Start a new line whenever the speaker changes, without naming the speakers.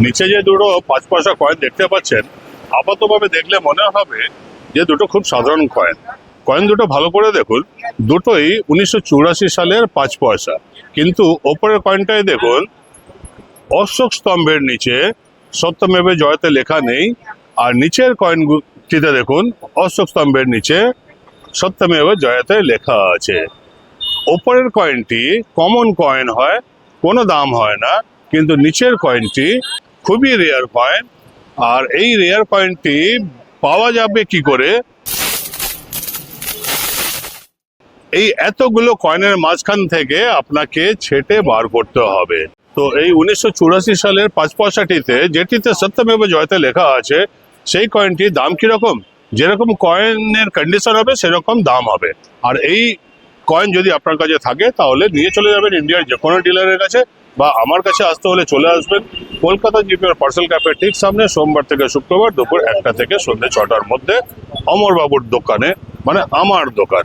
নিচে যে দুটো 5 পয়সা কয়েন দেখতে পাচ্ছেন, আপাতভাবে দেখলে মনে হবে যে দুটো খুব সাধারণ কয়েন। কয়েন দুটো ভালো করে দেখুন, দুটোই 1984 সালের 5 পয়সা। কিন্তু ওপরের কয়েনটায় দেখুন, অশোক স্তম্ভের নিচে সত্যমেবে জয়তে লেখা নেই, আর নিচের কয়েনটিতে দেখুন অশোক স্তম্ভের নিচে সত্যমেব জয়তে লেখা আছে। ওপরের কয়েনটি কমন কয়েন হয়, কোনো দাম হয় না, কিন্তু নিচের কয়েনটি খুবই রেয়ার কয়েন। আর এই রেয়ার কয়েনটি পাওয়া যাবে কি করে? এই এতগুলো কয়েনের মাঝখান থেকে আপনাকে ছেটে বার করতে হবে। তো এই 1984 সালের 5 পয়সাটিতে, যেটিতে সত্যমেব জয়তে লেখা আছে, সেই কয়েনটির দাম কিরকম? যেরকম কয়েনের কন্ডিশন হবে সেরকম দাম হবে। আর এই কয়েন যদি আপনার কাছে থাকে তাহলে নিয়ে চলে যাবেন ইন্ডিয়ার যে কোনো ডিলারের কাছে, বা আমার কাছে আসতে হলে চলে আসবেন কলকাতা জিপিআর পার্সেল ক্যাফের ঠিক সামনে, সোমবার থেকে শুক্রবার দুপুর 1টা থেকে সন্ধ্যে 6টার মধ্যে অমরবাবুর দোকানে, মানে আমার দোকানে।